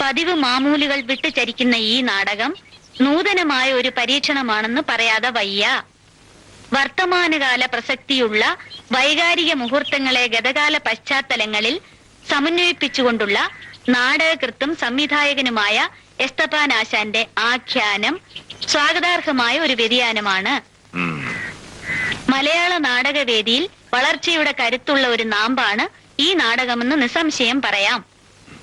പതിവ് മാമൂലുകൾ വിട്ടുചരിക്കുന്ന ഈ നാടകം നൂതനമായ ഒരു പരീക്ഷണമാണെന്ന് പറയാതെ വയ്യ. വർത്തമാനകാല പ്രസക്തിയുള്ള വൈകാരിക മുഹൂർത്തങ്ങളെ ഗതകാല പശ്ചാത്തലങ്ങളിൽ സമന്വയിപ്പിച്ചുകൊണ്ടുള്ള നാടകകൃത്തും സംവിധായകനുമായ എസ്തപ്പാൻ ആശാന്റെ ആഖ്യാനം സ്വാഗതാർഹമായ ഒരു വ്യതിയാനമാണ്. മലയാള നാടകവേദിയിൽ വളർച്ചയുടെ കരുത്തുള്ള ഒരു നാമ്പാണ് ഈ നാടകമെന്ന് നിസ്സംശയം പറയാം.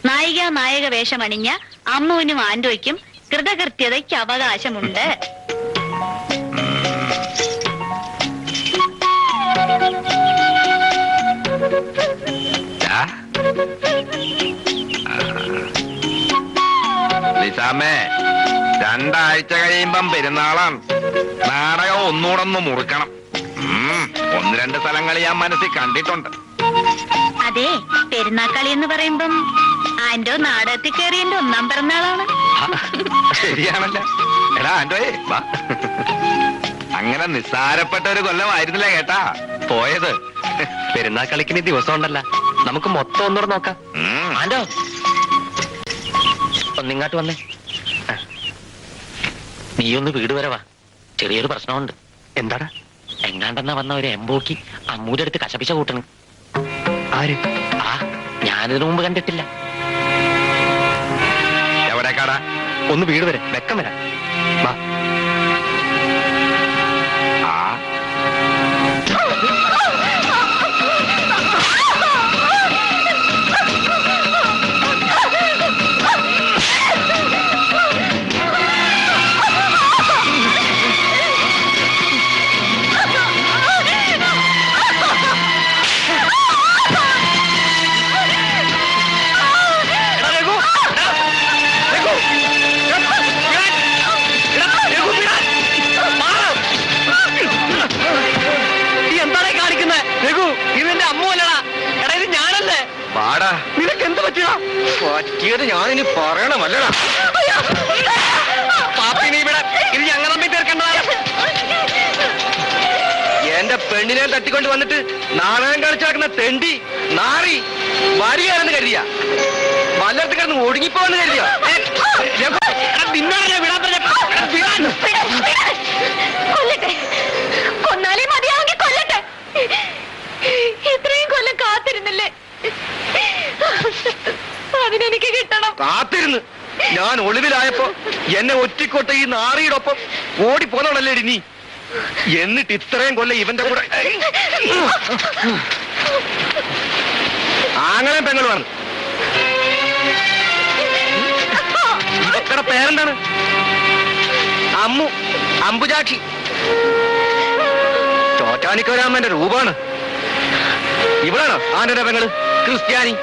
നായിക നായക വേഷമണിഞ്ഞ അമ്മുവിനും ആന്റോയ്ക്കും കൃതകൃത്യതയ്ക്ക് അവകാശമുണ്ട്. രണ്ടാഴ്ച കഴിയുമ്പം പെരുന്നാളാണ്. നാടകം ഒന്നുകൂടൊന്ന് മുറുക്കണം. ഒന്ന് രണ്ട് സ്ഥലങ്ങൾ ഞാൻ മനസ്സിൽ കണ്ടിട്ടുണ്ട്. അതെ, പെരുന്നാക്കളി എന്ന് പറയുമ്പം ആന്റോ നാടകത്തിൽ കയറിയതിന്റെ ഒന്നാം പിറന്നാളാണ്. ശരിയാണല്ലോ. എടാ ആന്റോയെ വാ. അങ്ങനെ നിസ്സാരപ്പെട്ട ഒരു കൊല്ലമായിരുന്നില്ല കേട്ടാ പോയത്. പെരുന്നാക്കളിക്കിന് ദിവസം ഉണ്ടല്ല, നമുക്ക് മൊത്തം ഒന്നുകൂടെ നോക്കാം. ആന്റോ ഒന്നിങ്ങാട്ട് വന്നേ. നീ ഒന്ന് വീട് വരെ വാ, ചെറിയൊരു പ്രശ്നമുണ്ട്. എന്താടാ? എങ്ങാണ്ടെന്നാ വന്ന ഒരു എംബോക്കി അമ്മൂടെ അടുത്ത് കശപിശ കൂട്ടണം. ആര്? ആ, ഞാനിതിനു മുമ്പ് കണ്ടിട്ടില്ല. എവിടേക്കാടാ? ഒന്ന് വീട് വരെ, വെക്കം വരാം. വാ. നിനക്ക് എന്ത് പറ്റിയ പറ്റിയത് ഞാനിനി പറയണമല്ലടാ. പാപ്പി നീ ഇവിടെ ഇത് ഞങ്ങൾ തമ്മിൽ തീർക്കേണ്ടതാണ്. എന്റെ പെണ്ണിനെ തട്ടിക്കൊണ്ട് വന്നിട്ട് നാടകം കളിച്ചു നടക്കുന്ന തെണ്ടി നാറി വരികയാണെന്ന് കരുതിയ വല്ലടത്ത് കിടന്ന് ഒടുങ്ങിപ്പോന്ന് കരുതിയ നിന്നോട് വിടാൻ കൊന്നാലേ മതിയാവെങ്കിൽ കൊല്ലട്ടെ. ഇത്രയും കൊല്ലം കാത്തിരുന്നില്ലേ, അതിനെനിക്ക് കിട്ടണം. കാത്തിരുന്ന് ഞാൻ ഒളിവിലായപ്പോ എന്നെ ഒറ്റിക്കൊട്ട ഈ നാറിയോടൊപ്പം ഓടിപ്പോന്നവളല്ലേടി നീ. എന്നിട്ട് ഇത്രയും കൊല്ലം ഇവന്റെ കൂടെ ആങ്ങളും പെങ്ങളുമാണ്. ഇവക്കടെ പേരെന്താണ്? അമ്മു, അമ്പുജാക്ഷി. ചോറ്റാനിക്കരാമന്റെ രൂപമാണ്. ഇവളാണോ ആന്റെ പെങ്ങള് ക്രിസ്ത്യാനി?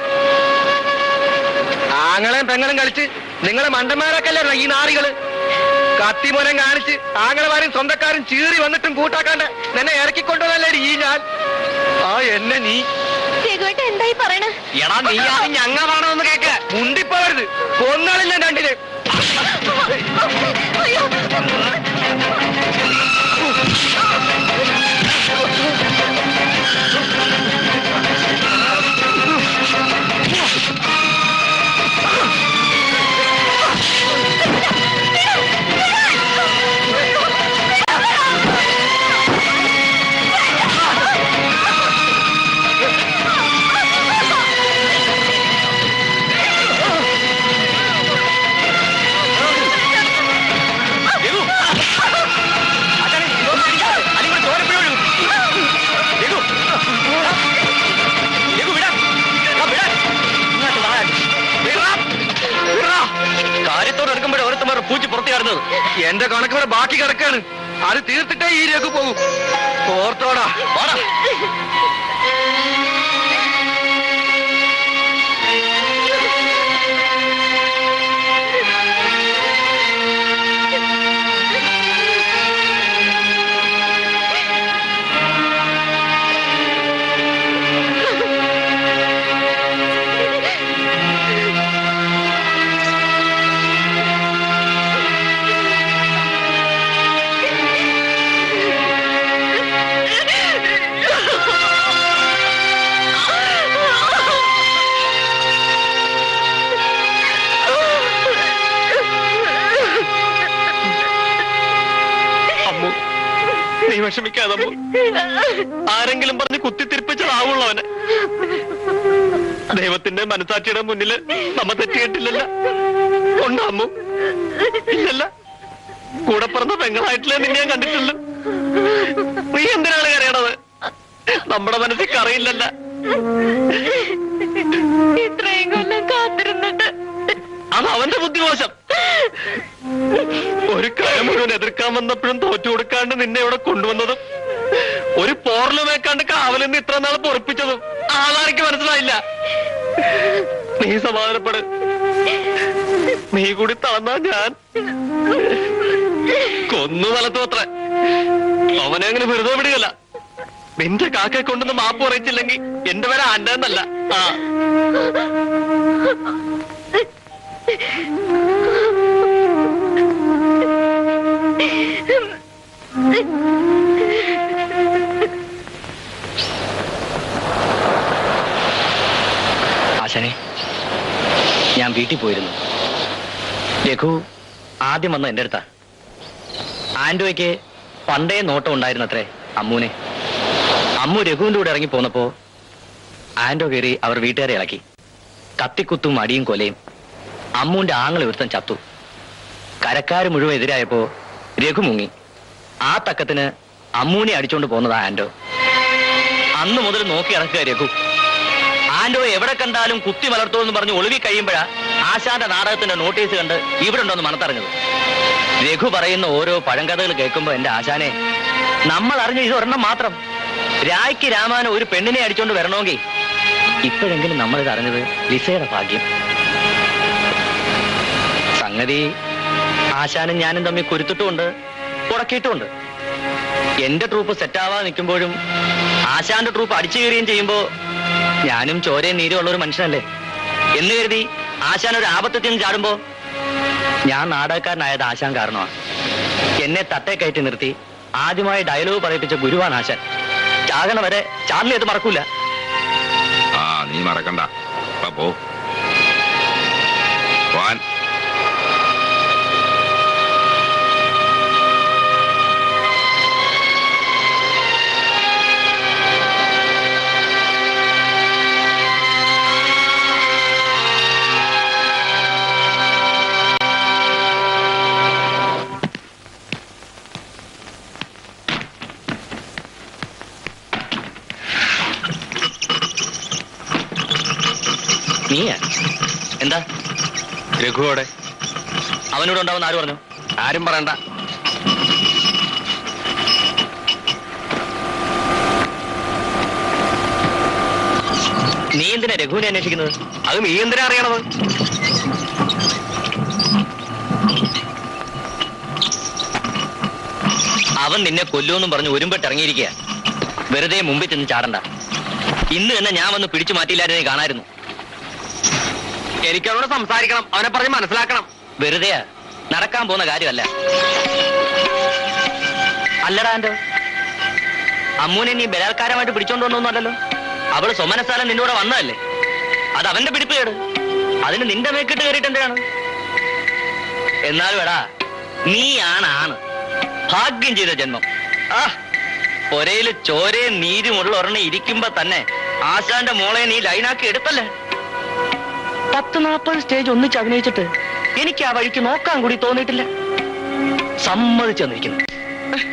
ആങ്ങളെയും പെങ്ങളും കളിച്ച് നിങ്ങളെ മണ്ടന്മാരൊക്കെയല്ലോ ഈ നാറികള്. കത്തിമൂലം കാണിച്ച് ആങ്ങളമാരും സ്വന്തക്കാരും ചീറി വന്നിട്ടും കൂട്ടാക്കാണ്ട് നിന്നെ ഇറക്കിക്കൊണ്ടുവന്നല്ലേ ഈ ഞാൻ. ആ എന്നെ നീ എന്തായി പറയണ? എടാ നീ ആദ്യം ഞങ്ങളാണോന്ന് കേക്ക്. മുണ്ടിപ്പോവരുത്, കൊന്നാളില്ല രണ്ടിന്. എന്റെ കണക്ക് ഇവിടെ ബാക്കി കിടക്കാണ്. അത് തീർത്തിട്ടേ ഈ രഘു പോകും. ഓർത്തോടാ. വിഷമിക്കാതെ ആരെങ്കിലും പറഞ്ഞ് കുത്തിത്തിരിപ്പിച്ചതാവുള്ളൂ അവനെ. ദൈവത്തിന്റെ മനസാക്ഷിയുടെ മുന്നില് നമ്മ തെറ്റിയിട്ടില്ലല്ല. ഉണ്ടാമോ? ഇല്ലല്ല. കൂടെ പിറന്ന പെങ്ങളായിട്ടില്ലേ നിന്നെ ഞാൻ കണ്ടിട്ടില്ല. നീ എന്തിനാണ് കരയണത്? നമ്മുടെ മനസ്സിൽ കറിയില്ലല്ല. ഇത്രയും കൊല്ലം കാത്തിരുന്നിട്ട് അത് അവന്റെ ബുദ്ധിമോശം. ഒരു കര മുഴുവൻ എതിർക്കാൻ വന്നപ്പോഴും തോറ്റു കൊടുക്കാണ്ട് നിന്നെ ഇവിടെ കൊണ്ടുവന്നതും ഒരു പോർലും വെക്കാണ്ട് കാവലെന്ന് ഇത്ര നാൾ പൊറപ്പിച്ചതും ആളാർക്ക് മനസ്സിലായില്ല. നീ സമാധാനപ്പെട്. നീ കൂടി തളർന്നാ ഞാൻ കൊന്നു തലത്തു അത്ര. അവനെ അങ്ങനെ വെറുതെ വിടുകയല്ല. നിന്റെ കാക്കയെ കൊണ്ടൊന്ന് മാപ്പ് പറയിച്ചില്ലെങ്കിൽ എന്റെ പേര് ആന്റെന്നല്ല. ആ ആശാനെ, ഞാൻ വീട്ടിൽ പോയിരുന്നു. രഘു ആദ്യം വന്ന എന്റെ അടുത്താ. ആന്റോയ്ക്ക് പണ്ടേ നോട്ടം ഉണ്ടായിരുന്നത്രേ അമ്മൂനെ. അമ്മു രഘുവിന്റെ കൂടെ ഇറങ്ങി പോന്നപ്പോ ആന്റോ കയറി അവർ വീട്ടുകാരെ ഇളക്കി. കത്തിക്കുത്തും അടിയും കൊലയും. അമ്മുവിന്റെ ആങ്ങളെ ഒരുത്തൻ ചത്തു. കരക്കാര് മുഴുവൻ എതിരായപ്പോ രഘു മുങ്ങി. ആ തക്കത്തിന് അമ്മൂനെ അടിച്ചോണ്ട് പോന്നതാ ആന്റോ. അന്ന് മുതൽ നോക്കി ഇറക്കുക രഘു. ആന്റോ എവിടെ കണ്ടാലും കുത്തി വളർത്തോന്ന് പറഞ്ഞ് ഒളിവി കഴിയുമ്പോഴാ ആശാന്റെ നാടകത്തിന്റെ നോട്ടീസ് കണ്ട് ഇവിടെ ഉണ്ടോന്ന് മനത്തറിഞ്ഞത്. രഘു പറയുന്ന ഓരോ പഴങ്കഥകൾ കേൾക്കുമ്പോ എന്റെ ആശാനെ, നമ്മൾ അറിഞ്ഞ ഇത് ഒരെണ്ണം മാത്രം. രായ്ക്ക് രാമാന ഒരു പെണ്ണിനെ അടിച്ചോണ്ട് വരണമെങ്കിൽ ഇപ്പോഴെങ്കിലും നമ്മളിത് അറിഞ്ഞത് ലിസയുടെ ഭാഗ്യം. സംഗതി ആശാനും ഞാനും തമ്മിൽ കുരുത്തിട്ടുമുണ്ട്, ഉടക്കിയിട്ടുമുണ്ട്. എന്റെ ട്രൂപ്പ് സെറ്റാവാതെ നിൽക്കുമ്പോഴും ആശാന്റെ ട്രൂപ്പ് അടിച്ചു കയറുകയും ചെയ്യുമ്പോ ഞാനും ചോരയും നീരും ഉള്ള ഒരു മനുഷ്യനല്ലേ എന്ന് കരുതി ആശാൻ ഒരു ആപത്തിൽ ചാടുമ്പോ ഞാൻ നാടകക്കാരനായത് ആശാൻ കാരണമാണ്. എന്നെ തട്ടേ കയറ്റി നിർത്തി ആദ്യമായി ഡയലോഗ് പറയിപ്പിച്ച ഗുരുവാണ് ആശാൻ. ചാകണ വരെ ചാർലി അത് മറക്കൂല. നീ മറക്കണ്ട. പോ. നീയാ? എന്താ? രഘുവോടെ അവനോട് ഉണ്ടാവുന്ന ആര് പറഞ്ഞു? ആരും പറയണ്ട. നീ എന്തിനാ രഘുവിനെ അന്വേഷിക്കുന്നത്? അത് നീ എന്തിനാ അറിയണത്? അവൻ നിന്നെ കൊല്ലുമെന്നും പറഞ്ഞ് ഒരുമ്പെട്ട് ഇറങ്ങിയിരിക്കുക. വെറുതെ മുമ്പിൽ ചെന്ന് ചാടണ്ട. ഇന്ന് തന്നെ ഞാൻ വന്ന് പിടിച്ചു മാറ്റിയില്ലാതെ കാണായിരുന്നു. എനിക്കവനോട് സംസാരിക്കണം. അവനെ പറഞ്ഞ് മനസ്സിലാക്കണം. വെറുതെയാ, നടക്കാൻ പോകുന്ന കാര്യമല്ല. അല്ലടാ ആന്റോ, അമ്മൂനെ നീ ബലാത്കാരമായിട്ട് പിടിച്ചോണ്ട് വന്നൊന്നുമല്ലല്ലോ. അവള് സ്വമനസ്ഥാനം നിന്റെ കൂടെ വന്നതല്ലേ. അത് അവന്റെ പിടിപ്പ് കേട്. അതിന് നിന്റെ മേക്കിട്ട് കയറിയിട്ട് എന്തിനാണ്? എന്നാലും എടാ, നീയാണ് ഭാഗ്യം ചെയ്ത ജന്മം. ആ ഒരേല് ചോരയും നീരുമുള്ള ഒരെണ്ണം ഇരിക്കുമ്പോ തന്നെ ആശാന്റെ മോളെ നീ ലൈനാക്കി എടുത്തല്ലേ. 10-40 സ്റ്റേജ് ഒന്നിച്ച് അഭിനയിച്ചിട്ട് എനിക്ക് ആ വഴിക്ക് നോക്കാൻ കൂടി തോന്നിയിട്ടില്ല. സമ്മതിച്ചു തന്നിരിക്കുന്നു.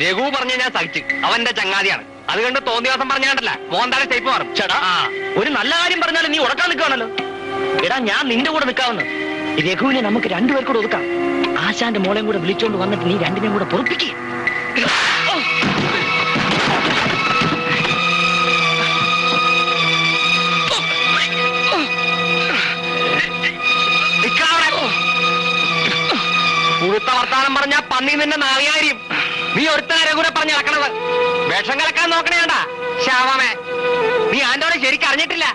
രഘു പറഞ്ഞ ഞാൻ സഹിച്ചു. അവന്റെ ചങ്ങാതിയാണ്. അത് കണ്ട് തോന്നിയ ദിവസം പറഞ്ഞാണ്ടല്ല മോന്താലെ സ്റ്റേപ്പ് മാറും. ചേട്ടാ, ഒരു നല്ല കാര്യം പറഞ്ഞാലും നീ ഉടക്കാൻ നിൽക്കുകയാണല്ലോ. എടാ, ഞാൻ നിന്റെ കൂടെ നിൽക്കാവുന്ന. രഘുവിനെ നമുക്ക് രണ്ടുപേർക്കൂടെ ഒതുക്കാം. ആശാന്റെ മോളെയും കൂടെ വിളിച്ചോണ്ട് വന്നിട്ട് നീ രണ്ടിനെയും കൂടെ പൊറപ്പിക്കേ. പുഴുത്ത വർത്താനം പറഞ്ഞ പന്നി നിന്നെ നാളിയായിരിക്കും. നീ ഒരുത്തനെ കൂടെ പറഞ്ഞ് നടക്കണത്. വിഷം കലക്കാൻ നോക്കണേണ്ട ശാവമേ. നീ ആന്റോടെ ശരിക്കും അറിഞ്ഞിട്ടില്ല.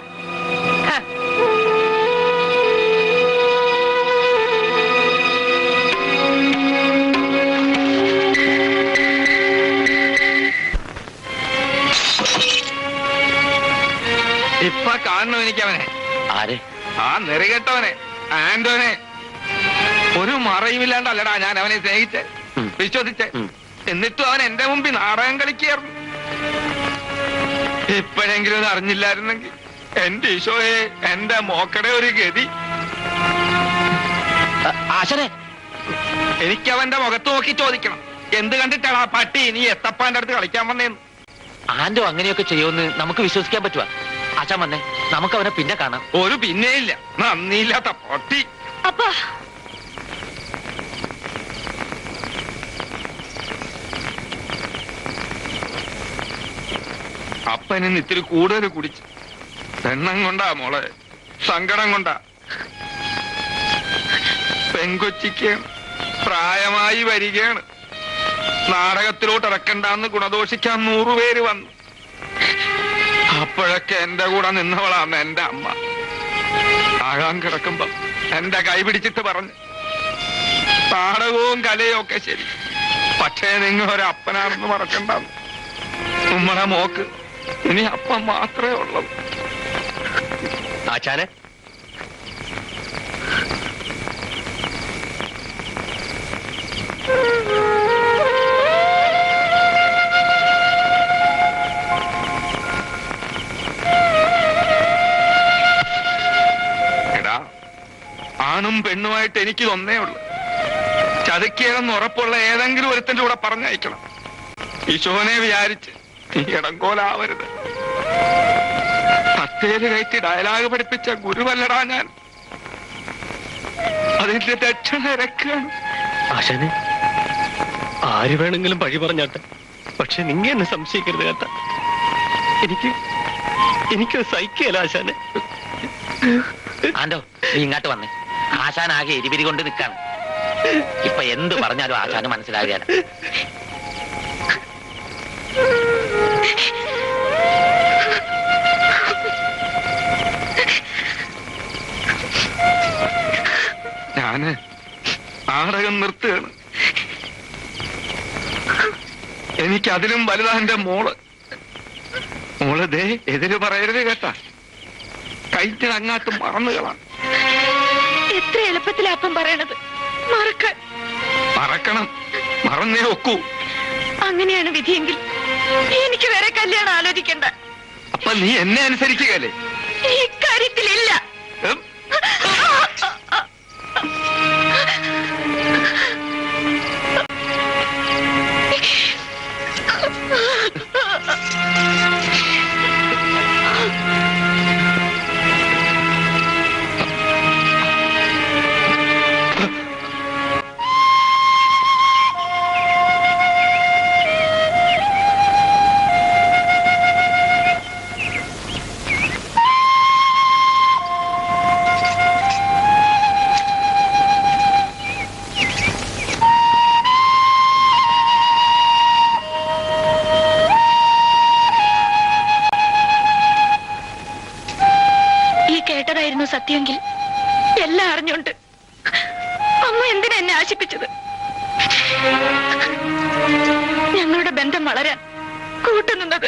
ഇപ്പൊ കാണണം എനിക്കവനെ. ആരെ? ആ നെറികെട്ടവനെ, ആന്റോനെ. ഒരു മറയുമില്ലാണ്ടല്ലടാ ഞാൻ അവനെ സ്നേഹിച്ച് വിശ്വസിച്ച്. എന്നിട്ടും അവൻ എന്റെ മുമ്പിൽ നാടകം കളിക്കായിരുന്നു. എപ്പോഴെങ്കിലും അത് അറിഞ്ഞില്ലായിരുന്നെങ്കിൽ എന്റെ ഈശോയെ, എന്റെ മോക്കടെ ഒരു ഗതി. ആശാനെ, എനിക്ക് അവന്റെ മുഖത്ത് നോക്കി ചോദിക്കണം, എന്ത് കണ്ടിട്ടാണ് ആ പട്ടി ഇനി എത്തപ്പാന്റെ അടുത്ത് കളിക്കാൻ വന്നേന്ന്? ആന്റോ അങ്ങനെയൊക്കെ ചെയ്യുമെന്ന് നമുക്ക് വിശ്വസിക്കാൻ പറ്റുവാ? ആശാൻ വന്നേ, നമുക്ക് അവനെ പിന്നെ കാണാം. ഒരു പിന്നെയില്ല, നന്ദിയില്ലാത്ത പട്ടി. അപ്പാ, അപ്പനിന്ന് ഇത്തിരി കൂടുതൽ കുടിച്ച്. എണ്ണം കൊണ്ടാ മോളെ, സങ്കടം കൊണ്ടാ. പെങ്കൊച്ചിക്ക് പ്രായമായി വരികയാണ്. നാടകത്തിലോട്ട് ഇറക്കണ്ടെന്ന് ഗുണദോഷിക്കാൻ 100 പേര് വന്നു. അപ്പോഴൊക്കെ എന്റെ കൂടെ നിന്നവളാണ് എന്റെ അമ്മ. ആകാൻ കിടക്കുമ്പോ എന്റെ കൈ പിടിച്ചിട്ട് പറഞ്ഞു, നാടകവും കലയും ഒക്കെ ശരി, പക്ഷേ നിങ്ങൾ ഒരപ്പനാണെന്ന് മറക്കണ്ടെന്ന്. നമ്മളെ മോക്ക് ഇനി അപ്പം മാത്രമേ ഉള്ളൂ. ആശാനെ, എടാ, ആണും പെണ്ണുമായിട്ട് എനിക്ക് ഒന്നേ ഉള്ളു. ചതുക്കിയതെന്ന് ഉറപ്പുള്ള ഏതെങ്കിലും ഒരുത്തന്റെ കൂടെ പറഞ്ഞയക്കണം. ഈശോനെ വിചാരിച്ച് നീ ഇടങ്കോലാവരുത്. തത്തേല് കയറ്റി ഡയലോഗ് പഠിപ്പിച്ച ഗുരുവല്ലടാ ഞാൻ. അതിന്റെ ദക്ഷിണ ഇരക്കാണ്. ആശാനെ, ആര് വേണമെങ്കിലും പഴി പറഞ്ഞാട്ടെ, പക്ഷെ നിങ്ങ എന്നെ സംശയിക്കരുത് കേട്ട. എനിക്ക് സഹിക്കല ആശാനെ. ആന്റോ, നീ ഇങ്ങോട്ട് വന്നേ. ആശാൻ ആകെ എരിപിരി കൊണ്ട് നിൽക്കാണ്. ഇപ്പൊ എന്ത് പറഞ്ഞാലും ആശാന് മനസ്സിലാകുകയാണ്. ഞാന് നാടകം നിർത്തുകയാണ്. എനിക്ക് അതിലും വലുതാ എന്റെ മോള്. മോള് ദേ എതിര് പറയരുത് കേട്ടാ. കഴിഞ്ഞ അങ്ങാട്ട് മറന്നുകളാണ്. എത്ര എളുപ്പത്തിലാ അപ്പം പറയണത്. മറക്കാൻ മറക്കണം, മറന്നേ ഒക്കൂ. അങ്ങനെയാണ് വിധിയെങ്കിൽ എനിക്ക് വേറെ കല്യാണം ആലോചിക്കണ്ട. അപ്പൊ നീ എന്നെ അനുസരിക്കുകയല്ലേ? ഇക്കാര്യത്തിലില്ല. ഉം? സത്യമെങ്കിൽ എല്ലാം അറിഞ്ഞുണ്ട് അമ്മ എന്തിനാ എന്നെ ആശിപ്പിച്ചത്? ഞങ്ങളുടെ ബന്ധം വളരാൻ കൂട്ടുനിന്നത്.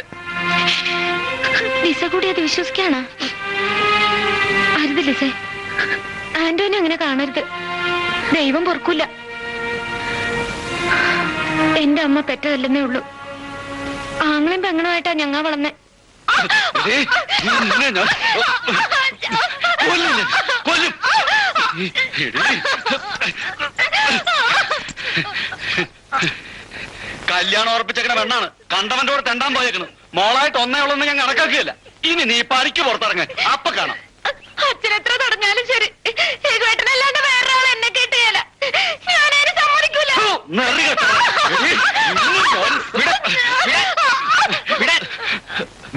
ലിസ കൂടി അത് വിശ്വസിക്കാണോ? അരുത് ലിസേ, ആന്റോനെ അങ്ങനെ കാണരുത്. ദൈവം പൊറുക്കൂല. എന്റെ അമ്മ പെറ്റതല്ലെന്നേ ഉള്ളൂ. ആങ്ങളും പെങ്ങളുമായിട്ടാ ഞങ്ങ വളർന്നേ. കല്യാണം ഉറപ്പിച്ചേക്കണ പെണ്ണാണ്. കണ്ടവന്റെ കൂടെ തെണ്ടാൻ പോയേക്കണം. മോളായിട്ട് ഒന്നേ ഉള്ളൊന്നും ഞാൻ കണക്കാക്കുകയല്ല. ഇനി നീ പണിക്ക് പുറത്തിറങ്ങ, അപ്പൊ കാണാം. അച്ഛനെത്ര തുടങ്ങിയാലും ശരി, ഏകേട്ടനല്ലാണ്ട് വേറെ ആൾ എന്നെ കേട്ടുകയല്ല. ഞാനതിന് സമ്മതിക്കൂല.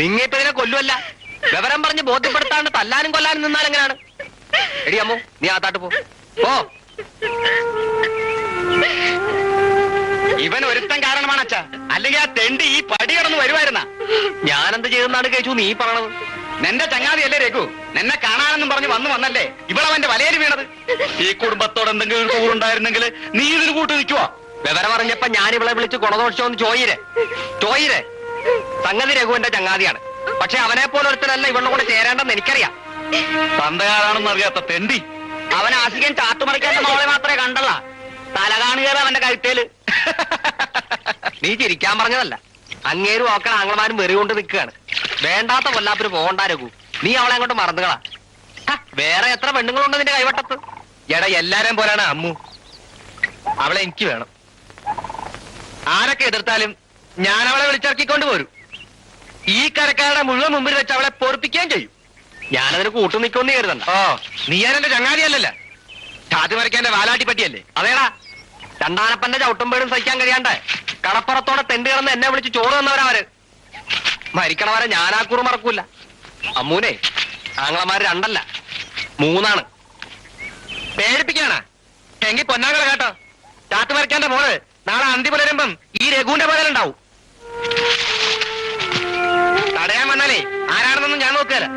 നിങ്ങ ഇപ്പൊ ഇതിനെ കൊല്ലുമല്ല. വിവരം പറഞ്ഞ് ബോധ്യപ്പെടുത്താണ്ട് തല്ലാനും കൊല്ലാനും നിന്നാൽ എങ്ങനെയാണ്? എടി അമ്മോ, നീ ആത്താട്ട് പോ. ഇവൻ ഒരുത്തൻ കാരണമാണ് അച്ഛാ, അല്ലെങ്കിൽ ആ തെണ്ടി ഈ പടി കടന്ന് വരുമായിരുന്ന. ഞാനെന്ത് ചെയ്തെന്നാണ് കേച്ചു നീ പറയണത്? നിന്റെ ചങ്ങാതിയല്ലേ രഘു, നിന്നെ കാണാനെന്നും പറഞ്ഞ് വന്നല്ലേ ഇവളവന്റെ വലയിൽ വീണത്. ഈ കുടുംബത്തോട് എന്തെങ്കിലും ഒരു കൂറുണ്ടായിരുന്നെങ്കിൽ നീ ഇതിന് കൂട്ട് നിൽക്കുവാ. വിവരം അറിഞ്ഞപ്പോ ഞാൻ ഇവളെ വിളിച്ച് ഗുണദോഷമെന്ന് ചോയിരെ. സംഗതി രഘുവിന്റെ ചങ്ങാതിയാണ്. പക്ഷെ അവനെ പോലെ ഒരുത്തനല്ല ഇവളുടെ കൂടെ ചേരേണ്ടെന്ന് എനിക്കറിയാം. തന്തയാരാണെന്ന് അറിയാത്ത തെണ്ടി. അവൻ ആശിക്കാൻ ചാട്ടുമറിക്കാത്ത മോളെ മാത്രമേ കണ്ടല്ല. തല കാണുക അവന്റെ കഴുത്തേല്. നീ ചിരിക്കാൻ പറഞ്ഞതല്ല, അങ്ങേരും ഓക്കണ ആങ്ങളമാരും വെറി കൊണ്ട് നിൽക്കുകയാണ്. വേണ്ടാത്ത കൊല്ലാപ്പൊരു പോകണ്ട രഘു, നീ അവളെ അങ്ങോട്ട് മറന്നുകളാ. വേറെ എത്ര പെണ്ണുങ്ങളുണ്ട് നിന്റെ കൈവട്ടത്ത്? എടാ എല്ലാരെയും പോലാണ് അമ്മു. അവളെ എനിക്ക് വേണം. ആരൊക്കെ എതിർത്താലും ഞാൻ അവളെ വിളിച്ചിറക്കിക്കൊണ്ട് പോരും. ഈ കരക്കാരുടെ മുഴുവൻ മുമ്പിൽ വെച്ച് അവളെ പൊറപ്പിക്കുകയും ചെയ്യും. ഞാനതിന് കൂട്ടു നിൽക്കൊന്നും കരുതണ്ട. ഓ, നീ ഞാനെന്റെ ചങ്ങാതിയല്ലല്ല, ചാതി മറിക്കാന്റെ വാലാട്ടിപ്പറ്റിയല്ലേ? അതേടാ, രണ്ടാനപ്പന്റെ ചവിട്ടുമ്പോഴും സഹിക്കാൻ കഴിയാണ്ട് കടപ്പുറത്തോടെ തെണ്ടി കിടന്ന് എന്നെ വിളിച്ച് ചോറ് തന്നവരവര്. മരിക്കണവരെ ഞാനാക്കൂറ് മറക്കൂല. അമ്മൂനെ, ആങ്ങളമാര് 2 അല്ല 3 പേടിപ്പിക്കാനാ എങ്കിൽ പൊന്നാങ്ങളെ കേട്ടോ. ചാത്ത് മറിക്കാന്റെ മോള് നാളെ അന്തി പുലരുമ്പം ഈ രഘുവിന്റെ പകലുണ്ടാവും. തടയാൻ വന്നാലേ ആരാണെന്നൊന്നും ഞാൻ നോക്കുകയല്ല.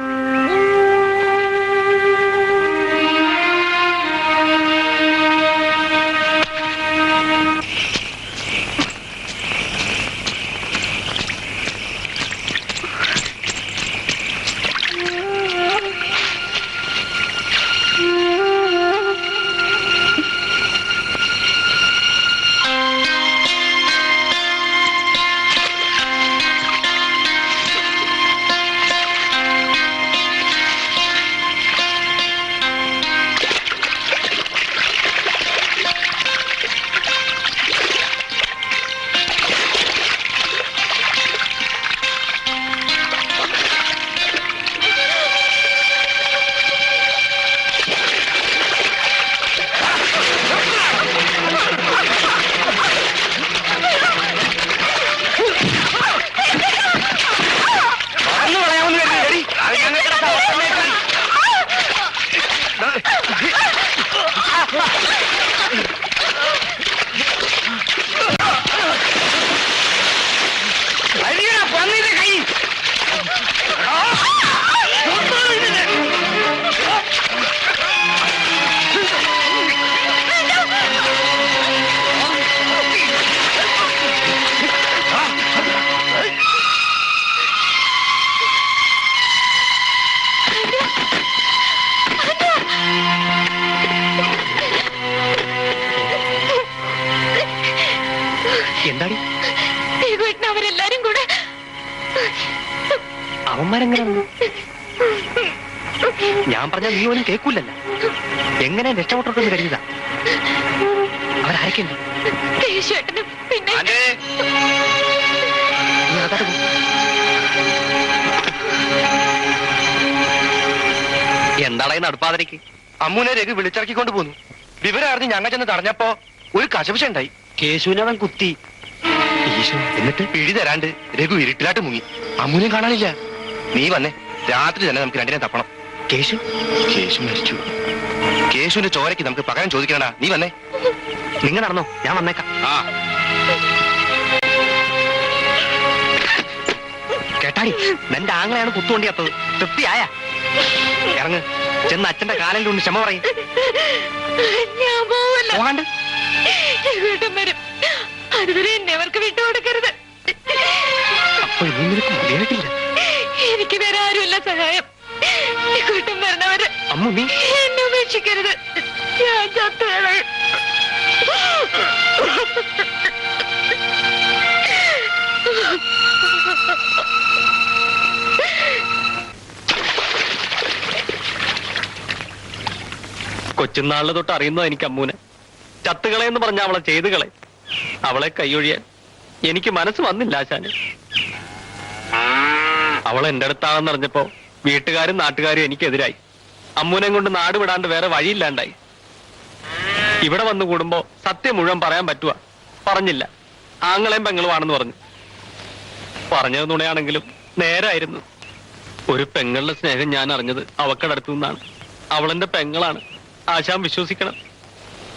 എന്താടി അവരെല്ലാരും കൂടെ അവന്മാരെങ്ങനെ ഞാൻ പറഞ്ഞ നീ ഒന്നും കേൾക്കൂലല്ല. എങ്ങനെ രക്ഷപ്പെട്ടോട്ടെന്ന് കരുതാ? അവരാരൊക്കെയുണ്ട്? പിന്നെ എന്താടാ ഈ നടുപ്പാതിരിക്ക്? അമ്മൂനെ രഘു വിളിച്ചിറക്കിക്കൊണ്ട് പോന്നു. വിവരം അറിഞ്ഞ് ഞങ്ങൾ ചെന്ന് തടഞ്ഞപ്പോ ഒരു കശപിശ ഉണ്ടായി. കേശുവിനവൻ കുത്തി. എന്നിട്ട് പിടി തരാണ്ട് രഘു ഇരുട്ടിലാട്ട് മുങ്ങി. അമ്മൂനെ കാണാനില്ല. നീ വന്നേ, രാത്രി തന്നെ നമുക്ക് 2 തപ്പണം. കേശു മരിച്ചു. കേശുവിന്റെ ചോരയ്ക്ക് നമുക്ക് പകരം ചോദിക്കണടാ. നീ വന്നേ. നിങ്ങൾ നടന്നോ, ഞാൻ വന്നേക്കാം. ആ കേട്ടാടി, നിന്റെ ആങ്ങളെയാണ് കുത്തുകൊണ്ടിയാത്തത്. തൃപ്തിയായ ഇറങ്ങ്, ചെന്ന് അച്ഛന്റെ കാലിൽ കൊണ്ട് ക്ഷമ പറയും. പോകാണ്ട് അതുവരെ എന്നെ അവർക്ക് വിട്ടുകൊടുക്കരുത്. അപ്പോൾ നീ നിനക്ക് മതിയായിട്ടില്ല. എനിക്ക് വേറെ ആരുമില്ല സഹായം. കൂട്ടം വരണവര് അമ്മു, നീ എന്നെ ഉപേക്ഷിക്കരുത്. ഞാൻ ചത്തുകളെ. കൊച്ചുനാളിൽ തൊട്ട് അറിയുന്നോ എനിക്ക് അമ്മൂനെ. ചത്തുകളെന്ന് പറഞ്ഞ അവളെ ചെയ്തു കളെ. അവളെ കൈയൊഴിയാൻ എനിക്ക് മനസ്സ് വന്നില്ല ആശാന്. അവൾ എന്റെ അടുത്താണെന്ന് അറിഞ്ഞപ്പോ വീട്ടുകാരും നാട്ടുകാരും എനിക്കെതിരായി. അമ്മൂനെ കൊണ്ട് നാട് വിടാണ്ട് വേറെ വഴിയില്ലാണ്ടായി. ഇവിടെ വന്നു കൂടുമ്പോ സത്യം മുഴുവൻ പറയാൻ പറ്റുക. പറഞ്ഞില്ല. ആങ്ങളെയും പെങ്ങളുമാണെന്ന് പറഞ്ഞു. പറഞ്ഞത് നുണയാണെങ്കിലും നേരായിരുന്നു. ഒരു പെങ്ങളുടെ സ്നേഹം ഞാൻ അറിഞ്ഞത് അവക്കടടുത്തു നിന്നാണ്. അവളെന്റെ പെങ്ങളാണ്. ആശാൻ വിശ്വസിക്കണം.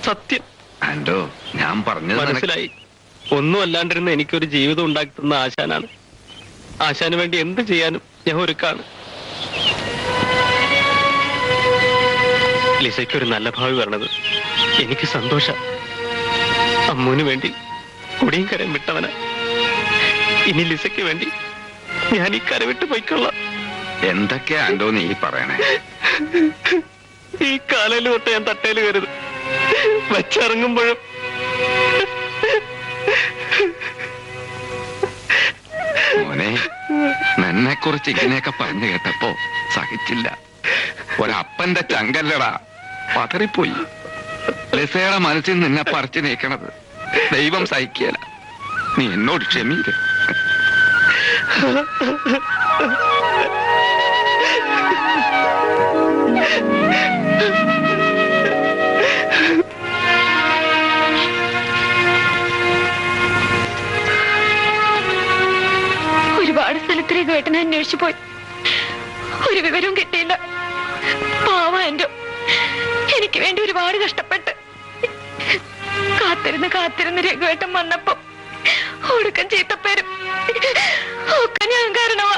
സത്യം ആൻഡോ, ഞാൻ പറഞ്ഞത് മനസ്സിലായി. ഒന്നും അല്ലാണ്ടിരുന്ന എനിക്കൊരു ജീവിതം ഉണ്ടാക്കി തന്ന ആശാനാണ്. ആശാന് വേണ്ടി എന്ത് ചെയ്യാനും ഞാൻ ഒരുക്കാണ്. ലിസയ്ക്കൊരു നല്ല ഭാവി വരണത് എനിക്ക് സന്തോഷം. അമ്മൂന് വേണ്ടി കുടിയും കരയും വിട്ടവന. ഇനി ലിസയ്ക്ക് വേണ്ടി ഞാൻ ഈ കര വിട്ട് പോയിക്കൊള്ളാം. എന്തൊക്കെയാ ആൻഡോ നീ പറയണേ? ഈ കാലയിൽ തൊട്ട് ഞാൻ തട്ടേല് കരുത്. വെച്ചിറങ്ങുമ്പോഴും മോനെ, നിന്നെ കുറിച്ച് ഇങ്ങനെയൊക്കെ പറഞ്ഞു കേട്ടപ്പോ സഹിച്ചില്ല. ഒരപ്പന്റെ ചങ്കല്ലടാ, പതറിപ്പോയി. ലിസയുടെ മനസ്സിൽ നിന്നെ പറിച്ചു നീക്കണത് ദൈവം സഹിക്കല. നീ എന്നോട് ക്ഷമിക്ക. ഒരുപാട് സ്ഥലത്തിലേക്ക് വേട്ടനെ അന്വേഷിച്ചു പോയി, ഒരു വിവരവും കിട്ടിയില്ല. പാവം എന്റെ, എനിക്ക് വേണ്ടി ഒരുപാട് കഷ്ടപ്പെട്ട് കാത്തിരുന്ന് രഘുവേട്ടൻ വന്നപ്പോ ഒടുക്കം ചീത്തപ്പേരും ഒക്കെ ഞാൻ കാരണമാ.